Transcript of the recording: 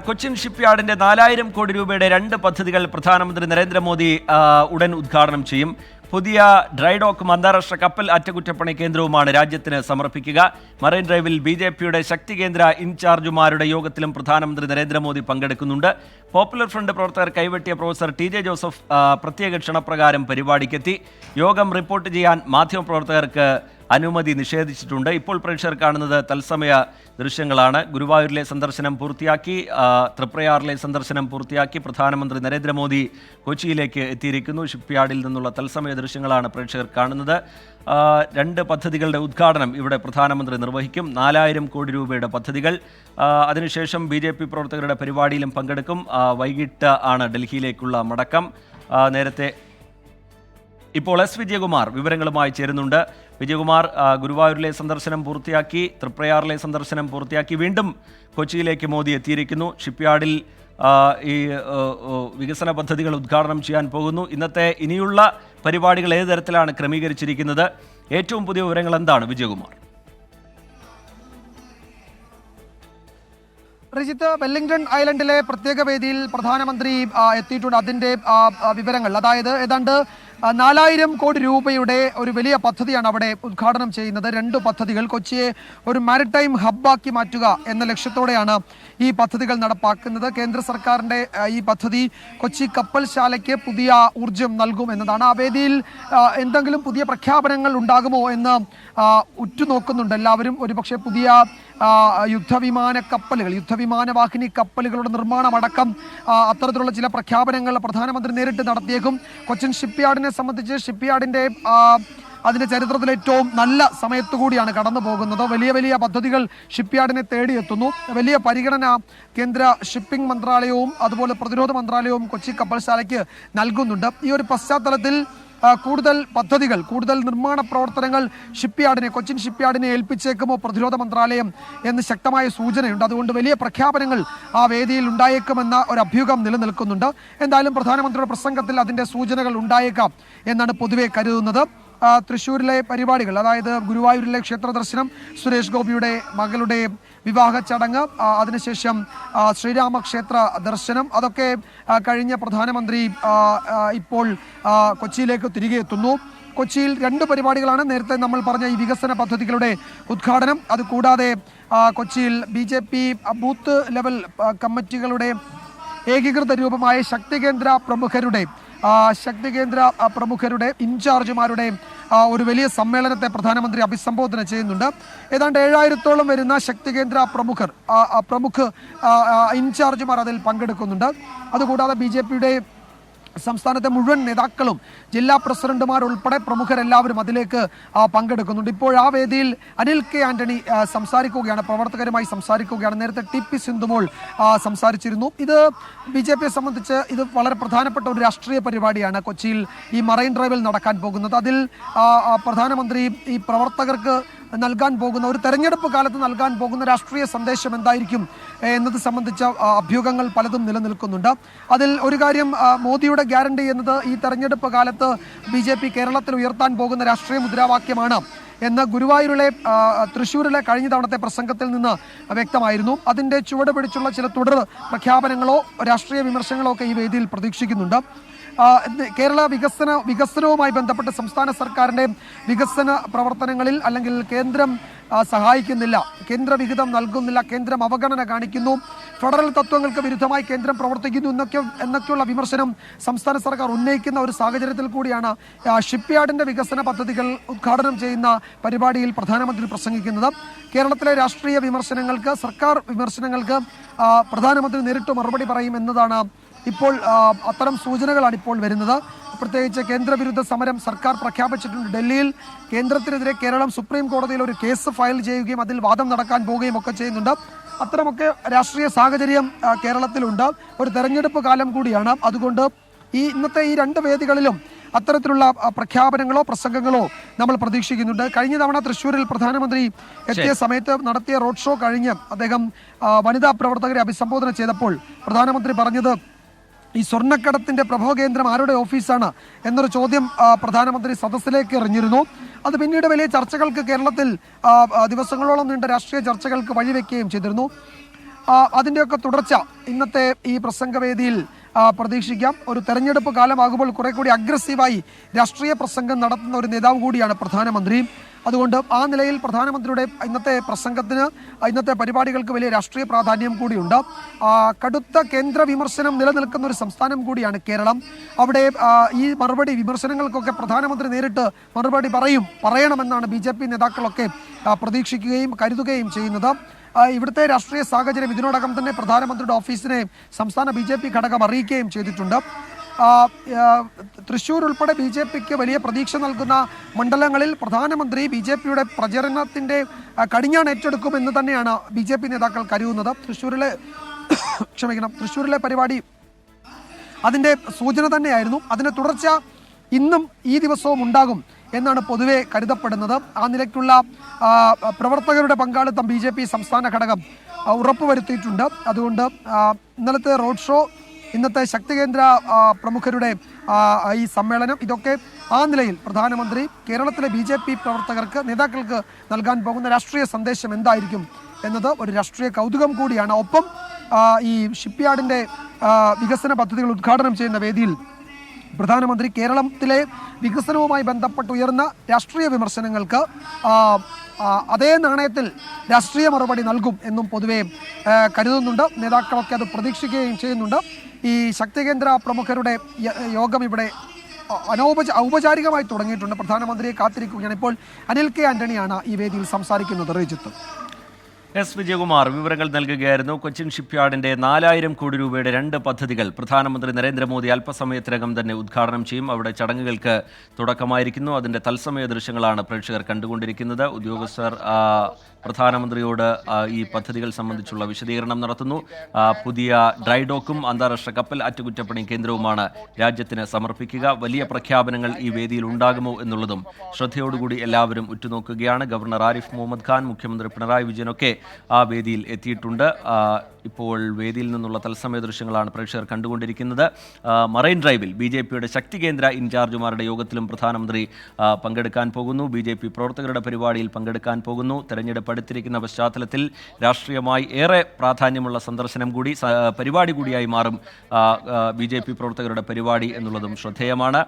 കൊച്ചിൻ ഷിപ്പ്യാർഡിന്റെ 4000 കോടി രൂപയുടെ 2 പദ്ധതികൾ പ്രധാനമന്ത്രി നരേന്ദ്രമോദി ഉടൻ ഉദ്ഘാടനം ചെയ്യും. പുതിയ ഡ്രൈഡോക്കും അന്താരാഷ്ട്ര കപ്പൽ അറ്റകുറ്റപ്പണി കേന്ദ്രവുമാണ് രാജ്യത്തിന് സമർപ്പിക്കുക. മറൈൻ ഡ്രൈവിൽ ബിജെപിയുടെ ശക്തി കേന്ദ്ര ഇൻചാർജുമാരുടെ യോഗത്തിലും പ്രധാനമന്ത്രി നരേന്ദ്രമോദി പങ്കെടുക്കുന്നുണ്ട്. പോപ്പുലർ ഫ്രണ്ട് പ്രവർത്തകർ കൈവെട്ടിയ പ്രൊഫസർ ടി.ജെ. ജോസഫ് പ്രത്യേക ക്ഷണപ്രകാരം പരിപാടിക്കെത്തി. യോഗം റിപ്പോർട്ട് ചെയ്യാൻ മാധ്യമപ്രവർത്തകർക്ക് അനുമതി നിഷേധിച്ചിട്ടുണ്ട്. ഇപ്പോൾ പ്രേക്ഷകർ കാണുന്നത് തത്സമയ ദൃശ്യങ്ങളാണ്. ഗുരുവായൂരിലെ സന്ദർശനം പൂർത്തിയാക്കി, തൃപ്രയാറിലെ സന്ദർശനം പൂർത്തിയാക്കി പ്രധാനമന്ത്രി നരേന്ദ്രമോദി കൊച്ചിയിലേക്ക് എത്തിയിരിക്കുന്നു. ഷിപ്പ്യാർഡിൽ നിന്നുള്ള തത്സമയ ദൃശ്യങ്ങളാണ് പ്രേക്ഷകർ കാണുന്നത്. 2 പദ്ധതികളുടെ ഉദ്ഘാടനം ഇവിടെ പ്രധാനമന്ത്രി നിർവഹിക്കും. 4000 കോടി രൂപയുടെ പദ്ധതികൾ. അതിനുശേഷം BJP പ്രവർത്തകരുടെ പരിപാടിയിലും പങ്കെടുക്കും. വൈകിട്ട് ആണ് ഡൽഹിയിലേക്കുള്ള മടക്കം. നേരത്തെ ഇപ്പോൾ S. വിജയകുമാർ വിവരങ്ങളുമായി ചേരുന്നുണ്ട്. വിജയകുമാർ, ഗുരുവായൂരിലെ സന്ദർശനം പൂർത്തിയാക്കി, തൃപ്രയാറിലെ സന്ദർശനം പൂർത്തിയാക്കി, വീണ്ടും കൊച്ചിയിലേക്ക് മോദി എത്തിയിരിക്കുന്നു. ഷിപ്പ്യാർഡിൽ ഈ വികസന പദ്ധതികൾ ഉദ്ഘാടനം ചെയ്യാൻ പോകുന്നു. ഇന്നത്തെ ഇനിയുള്ള പരിപാടികൾ ഏത് തരത്തിലാണ് ക്രമീകരിച്ചിരിക്കുന്നത്? ഏറ്റവും പുതിയ വിവരങ്ങൾ എന്താണ് വിജയകുമാർ? റിജിത്ത്, വെല്ലിംഗ്ടൺ ഐലൻഡിലെ പ്രത്യേക വേദിയിൽ പ്രധാനമന്ത്രി എത്തിയിട്ടുണ്ട്. അതിൻ്റെ വിവരങ്ങൾ, അതായത് ഏതാണ്ട് 4000 കോടി രൂപയുടെ ഒരു വലിയ പദ്ധതിയാണ് അവിടെ ഉദ്ഘാടനം ചെയ്യുന്നത്. 2 പദ്ധതികൾ. കൊച്ചിയെ ഒരു മാരിടൈം ഹബ്ബാക്കി മാറ്റുക എന്ന ലക്ഷ്യത്തോടെയാണ് ഈ പദ്ധതികൾ നടപ്പാക്കുന്നത്. കേന്ദ്ര സർക്കാരിൻ്റെ ഈ പദ്ധതി കൊച്ചി കപ്പൽശാലയ്ക്ക് പുതിയ ഊർജം നൽകും എന്നതാണ്. ആ വേദിയിൽ എന്തെങ്കിലും പുതിയ പ്രഖ്യാപനങ്ങൾ ഉണ്ടാകുമോ എന്ന് ഉറ്റുനോക്കുന്നുണ്ട് എല്ലാവരും. ഒരുപക്ഷെ പുതിയ യുദ്ധവിമാന കപ്പലുകൾ, യുദ്ധവിമാനവാഹിനി കപ്പലുകളുടെ നിർമ്മാണം അടക്കം അത്തരത്തിലുള്ള ചില പ്രഖ്യാപനങ്ങൾ പ്രധാനമന്ത്രി നേരിട്ട് നടത്തിയേക്കും. കൊച്ചിൻ ഷിപ്പ്യാർഡിനെ സംബന്ധിച്ച് ഷിപ്പ്യാർഡിൻ്റെ അതിൻ്റെ ചരിത്രത്തിൽ ഏറ്റവും നല്ല സമയത്തുകൂടിയാണ് കടന്നു പോകുന്നത്. വലിയ വലിയ പദ്ധതികൾ ഷിപ്പ്യാർഡിനെ തേടിയെത്തുന്നു. വലിയ പരിഗണന കേന്ദ്ര ഷിപ്പിംഗ് മന്ത്രാലയവും അതുപോലെ പ്രതിരോധ മന്ത്രാലയവും കൊച്ചി കപ്പൽശാലയ്ക്ക് നൽകുന്നുണ്ട്. ഈ ഒരു പശ്ചാത്തലത്തിൽ കൂടുതൽ പദ്ധതികൾ, കൂടുതൽ നിർമ്മാണ പ്രവർത്തനങ്ങൾ കൊച്ചിൻ ഷിപ്പ്യാർഡിനെ ഏൽപ്പിച്ചേക്കുമോ പ്രതിരോധ മന്ത്രാലയം എന്ന് ശക്തമായ സൂചനയുണ്ട്. അതുകൊണ്ട് വലിയ പ്രഖ്യാപനങ്ങൾ ആ വേദിയിൽ ഉണ്ടായേക്കുമെന്ന ഒരു അഭ്യൂഹം നിലനിൽക്കുന്നുണ്ട്. എന്തായാലും പ്രധാനമന്ത്രിയുടെ പ്രസംഗത്തിൽ അതിൻ്റെ സൂചനകൾ ഉണ്ടായേക്കാം എന്നാണ് പൊതുവെ കരുതുന്നത്. തൃശ്ശൂരിലെ പരിപാടികൾ, അതായത് ഗുരുവായൂരിലെ ക്ഷേത്ര ദർശനം, സുരേഷ് ഗോപിയുടെ മകളുടെ വിവാഹ ചടങ്ങ്, അതിനുശേഷം ശ്രീരാമക്ഷേത്ര ദർശനം, അതൊക്കെ കഴിഞ്ഞ പ്രധാനമന്ത്രി ഇപ്പോൾ കൊച്ചിയിലേക്ക് തിരികെ എത്തുന്നു. കൊച്ചിയിൽ 2 പരിപാടികളാണ്. നേരത്തെ നമ്മൾ പറഞ്ഞ ഈ വികസന പദ്ധതികളുടെ ഉദ്ഘാടനം, അതുകൂടാതെ കൊച്ചിയിൽ BJP ബൂത്ത് ലെവൽ കമ്മിറ്റികളുടെ ഏകീകൃത രൂപമായ ശക്തി കേന്ദ്ര പ്രമുഖരുടെ ഇൻചാർജുമാരുടെ ഒരു വലിയ സമ്മേളനത്തെ പ്രധാനമന്ത്രി അഭിസംബോധന ചെയ്യുന്നുണ്ട്. ഏതാണ്ട് 7000-ഓളം വരുന്ന ശക്തി കേന്ദ്ര പ്രമുഖ ഇൻചാർജുമാർ അതിൽ പങ്കെടുക്കുന്നുണ്ട്. അതുകൂടാതെ BJPയുടെ സംസ്ഥാനത്തെ മുഴുവൻ നേതാക്കളും ജില്ലാ പ്രസിഡന്റുമാർ ഉൾപ്പെടെ പ്രമുഖരെല്ലാവരും അതിലേക്ക് പങ്കെടുക്കുന്നുണ്ട്. ഇപ്പോൾ ആ വേദിയിൽ അനിൽ കെ ആന്റണി സംസാരിക്കുകയാണ്, പ്രവർത്തകരുമായി സംസാരിക്കുകയാണ്. നേരത്തെ TP സിന്ധുമോൾ സംസാരിച്ചിരുന്നു. ഇത് BJPയെ സംബന്ധിച്ച് ഇത് വളരെ പ്രധാനപ്പെട്ട ഒരു രാഷ്ട്രീയ പരിപാടിയാണ് കൊച്ചിയിൽ ഈ മറൈൻ ഡ്രൈവിൽ നടക്കാൻ പോകുന്നത്. അതിൽ പ്രധാനമന്ത്രി ഈ പ്രവർത്തകർക്ക് നൽകാൻ പോകുന്ന, ഒരു തെരഞ്ഞെടുപ്പ് കാലത്ത് നൽകാൻ പോകുന്ന രാഷ്ട്രീയ സന്ദേശം എന്തായിരിക്കും എന്നത് സംബന്ധിച്ച അഭ്യൂഹങ്ങൾ പലതും നിലനിൽക്കുന്നുണ്ട്. അതിൽ ഒരു കാര്യം, മോദിയുടെ ഗ്യാരണ്ടി എന്നത് ഈ തെരഞ്ഞെടുപ്പ് കാലത്ത് BJP കേരളത്തിൽ ഉയർത്താൻ പോകുന്ന രാഷ്ട്രീയ മുദ്രാവാക്യമാണ് എന്ന് തൃശ്ശൂരിലെ കഴിഞ്ഞ തവണത്തെ പ്രസംഗത്തിൽ നിന്ന് വ്യക്തമായിരുന്നു. അതിൻ്റെ ചുവട് പിടിച്ചുള്ള ചില തുടർ പ്രഖ്യാപനങ്ങളോ രാഷ്ട്രീയ വിമർശനങ്ങളോ ഒക്കെ ഈ വേദിയിൽ പ്രതീക്ഷിക്കുന്നുണ്ട്. കേരള വികസനവുമായി ബന്ധപ്പെട്ട് സംസ്ഥാന സർക്കാരിൻ്റെ വികസന പ്രവർത്തനങ്ങളിൽ അല്ലെങ്കിൽ കേന്ദ്രം സഹായിക്കുന്നില്ല, കേന്ദ്ര വിഹിതം നൽകുന്നില്ല, കേന്ദ്രം അവഗണന കാണിക്കുന്നു, ഫെഡറൽ തത്വങ്ങൾക്ക് വിരുദ്ധമായി കേന്ദ്രം പ്രവർത്തിക്കുന്നു എന്നൊക്കെയുള്ള വിമർശനം സംസ്ഥാന സർക്കാർ ഉന്നയിക്കുന്ന ഒരു സാഹചര്യത്തിൽ കൂടിയാണ് ഷിപ്പ്യാർഡിൻ്റെ വികസന പദ്ധതികൾ ഉദ്ഘാടനം ചെയ്യുന്ന പരിപാടിയിൽ പ്രധാനമന്ത്രി പ്രസംഗിക്കുന്നത്. കേരളത്തിലെ രാഷ്ട്രീയ വിമർശനങ്ങൾക്ക്, സർക്കാർ വിമർശനങ്ങൾക്ക് പ്രധാനമന്ത്രി നേരിട്ട് മറുപടി പറയും എന്നതാണ് ഇപ്പോൾ അത്തരം സൂചനകളാണ് ഇപ്പോൾ വരുന്നത്. പ്രത്യേകിച്ച് കേന്ദ്രവിരുദ്ധ സമരം സർക്കാർ പ്രഖ്യാപിച്ചിട്ടുണ്ട്. ഡൽഹിയിൽ കേന്ദ്രത്തിനെതിരെ കേരളം സുപ്രീം കോടതിയിൽ ഒരു കേസ് ഫയൽ ചെയ്യുകയും അതിൽ വാദം നടക്കാൻ പോവുകയും ഒക്കെ ചെയ്യുന്നുണ്ട്. അത്തരമൊക്കെ രാഷ്ട്രീയ സാഹചര്യം കേരളത്തിലുണ്ട്. ഒരു തെരഞ്ഞെടുപ്പ് കാലം കൂടിയാണ്. അതുകൊണ്ട് ഇന്നത്തെ ഈ 2 വേദികളിലും അത്തരത്തിലുള്ള പ്രഖ്യാപനങ്ങളോ പ്രസംഗങ്ങളോ നമ്മൾ പ്രതീക്ഷിക്കുന്നുണ്ട്. കഴിഞ്ഞ തവണ തൃശ്ശൂരിൽ പ്രധാനമന്ത്രി എത്തിയ സമയത്ത് നടത്തിയ റോഡ് ഷോ കഴിഞ്ഞ് അദ്ദേഹം വനിതാ പ്രവർത്തകരെ അഭിസംബോധന ചെയ്തപ്പോൾ പ്രധാനമന്ത്രി പറഞ്ഞത് ഈ സ്വർണ്ണക്കടത്തിന്റെ പ്രഭവകേന്ദ്രം ആരുടെ ഓഫീസാണ് എന്നൊരു ചോദ്യം പ്രധാനമന്ത്രി സദസ്സിലേക്ക് എറിഞ്ഞിരുന്നു. അത് പിന്നീട് വലിയ ചർച്ചകൾക്ക് കേരളത്തിൽ ദിവസങ്ങളോളം നീണ്ട രാഷ്ട്രീയ ചർച്ചകൾക്ക് വഴിവെക്കുകയും ചെയ്തിരുന്നു. അതിൻ്റെയൊക്കെ തുടർച്ച ഇന്നത്തെ ഈ പ്രസംഗവേദിയിൽ പ്രതീക്ഷിക്കാം. ഒരു തെരഞ്ഞെടുപ്പ് കാലമാകുമ്പോൾ കുറെ കൂടി അഗ്രസീവായി രാഷ്ട്രീയ പ്രസംഗം നടത്തുന്ന ഒരു നേതാവ് കൂടിയാണ് പ്രധാനമന്ത്രി. അതുകൊണ്ട് ആ നിലയിൽ പ്രധാനമന്ത്രിയുടെ ഇന്നത്തെ പ്രസംഗത്തിന്, ഇന്നത്തെ പരിപാടികൾക്ക് വലിയ രാഷ്ട്രീയ പ്രാധാന്യം കൂടിയുണ്ട്. കടുത്ത കേന്ദ്ര വിമർശനം നിലനിൽക്കുന്ന ഒരു സംസ്ഥാനം കൂടിയാണ് കേരളം. അവിടെ ഈ വിമർശനങ്ങൾക്കൊക്കെ പ്രധാനമന്ത്രി നേരിട്ട് മറുപടി പറയണമെന്നാണ് BJP നേതാക്കളൊക്കെ പ്രതീക്ഷിക്കുകയും കരുതുകയും ചെയ്യുന്നത്. ഇവിടുത്തെ രാഷ്ട്രീയ സാഹചര്യം ഇതിനോടകം തന്നെ പ്രധാനമന്ത്രിയുടെ ഓഫീസിനെ സംസ്ഥാന BJP ഘടകം അറിയിക്കുകയും ചെയ്തിട്ടുണ്ട്. തൃശ്ശൂർ ഉൾപ്പെടെ BJPക്ക് വലിയ പ്രതീക്ഷ നൽകുന്ന മണ്ഡലങ്ങളിൽ പ്രധാനമന്ത്രി BJPയുടെ പ്രചരണത്തിൻ്റെ കടിഞ്ഞാൺ ഏറ്റെടുക്കുമെന്ന് തന്നെയാണ് BJP നേതാക്കൾ കരുതുന്നത്. തൃശ്ശൂരിലെ പരിപാടി അതിൻ്റെ സൂചന തന്നെയായിരുന്നു. അതിൻ്റെ തുടർച്ച ഇന്നും ഈ ദിവസവും ഉണ്ടാകും എന്നാണ് പൊതുവെ കരുതപ്പെടുന്നത്. ആ നിലയ്ക്കുള്ള പ്രവർത്തകരുടെ പങ്കാളിത്തം BJP സംസ്ഥാന ഘടകം ഉറപ്പുവരുത്തിയിട്ടുണ്ട്. അതുകൊണ്ട് ഇന്നലത്തെ റോഡ് ഷോ, ഇന്നത്തെ ശക്തികേന്ദ്ര പ്രമുഖരുടെ ഈ സമ്മേളനം, ഇതൊക്കെ ആ നിലയിൽ പ്രധാനമന്ത്രി കേരളത്തിലെ BJP പ്രവർത്തകർക്ക്, നേതാക്കൾക്ക് നൽകാൻ പോകുന്ന രാഷ്ട്രീയ സന്ദേശം എന്തായിരിക്കും എന്നത് ഒരു രാഷ്ട്രീയ കൗതുകം കൂടിയാണ്. ഒപ്പം ഈ ഷിപ്പ്യാർഡിൻ്റെ വികസന പദ്ധതികൾ ഉദ്ഘാടനം ചെയ്യുന്ന വേദിയിൽ പ്രധാനമന്ത്രി കേരളത്തിലെ വികസനവുമായി ബന്ധപ്പെട്ട് ഉയർന്ന രാഷ്ട്രീയ വിമർശനങ്ങൾക്ക് അതേ നാണയത്തിൽ രാഷ്ട്രീയ മറുപടി നൽകും എന്നും പൊതുവെ കരുതുന്നുണ്ട്. നേതാക്കളൊക്കെ അത് പ്രതീക്ഷിക്കുകയും ചെയ്യുന്നുണ്ട്. ഈ ശക്തികേന്ദ്ര പ്രമുഖരുടെ യോഗം ഇവിടെ ഔപചാരികമായി തുടങ്ങിയിട്ടുണ്ട്. പ്രധാനമന്ത്രിയെ കാത്തിരിക്കുകയാണ്. ഇപ്പോൾ അനിൽ കെ ആന്റണിയാണ് ഈ വേദിയിൽ സംസാരിക്കുന്നത്. റിജിത്ത്. എസ് വിജയകുമാർ വിവരങ്ങൾ നൽകുകയായിരുന്നു. കൊച്ചിൻ ഷിപ്പ്യാർഡിന്റെ 4000 കോടി രൂപയുടെ 2 പദ്ധതികൾ പ്രധാനമന്ത്രി നരേന്ദ്രമോദി അല്പസമയത്തിനകം തന്നെ ഉദ്ഘാടനം ചെയ്യും. അവിടെ ചടങ്ങുകൾക്ക് തുടക്കമായിരിക്കുന്നു. അതിന്റെ തത്സമയ ദൃശ്യങ്ങളാണ് പ്രേക്ഷകർ കണ്ടുകൊണ്ടിരിക്കുന്നത്. ഉദ്യോഗസ്ഥർ പ്രധാനമന്ത്രിയോട് ഈ പദ്ധതികൾ സംബന്ധിച്ചുള്ള വിശദീകരണം നടത്തുന്നു. പുതിയ ഡ്രൈഡോക്കും അന്താരാഷ്ട്ര കപ്പൽ അറ്റകുറ്റപ്പണി കേന്ദ്രവുമാണ് രാജ്യത്തിന് സമർപ്പിക്കുക. വലിയ പ്രഖ്യാപനങ്ങൾ ഈ വേദിയിൽ ഉണ്ടാകുമോ എന്നുള്ളതും ശ്രദ്ധയോടുകൂടി എല്ലാവരും ഉറ്റുനോക്കുകയാണ്. ഗവർണർ ആരിഫ് മുഹമ്മദ് ഖാൻ, മുഖ്യമന്ത്രി പിണറായി വിജയനൊക്കെ ആ വേദിയിൽ എത്തിയിട്ടുണ്ട്. ഇപ്പോൾ വേദിയിൽ നിന്നുള്ള തത്സമയ ദൃശ്യങ്ങളാണ് പ്രേക്ഷകർ കണ്ടുകൊണ്ടിരിക്കുന്നത്. മറൈൻ ഡ്രൈവിൽ BJPയുടെ ശക്തി കേന്ദ്ര ഇൻചാർജുമാരുടെ യോഗത്തിലും പ്രധാനമന്ത്രി പങ്കെടുക്കാൻ പോകുന്നു. BJP പ്രവർത്തകരുടെ പരിപാടിയിൽ പങ്കെടുക്കാൻ പോകുന്നു. തെരഞ്ഞെടുപ്പ് അടുത്തിരിക്കുന്ന പശ്ചാത്തലത്തിൽ രാഷ്ട്രീയമായി ഏറെ പ്രാധാന്യമുള്ള പരിപാടി കൂടിയായി മാറും BJP പ്രവർത്തകരുടെ പരിപാടി എന്നുള്ളതും ശ്രദ്ധേയമാണ്.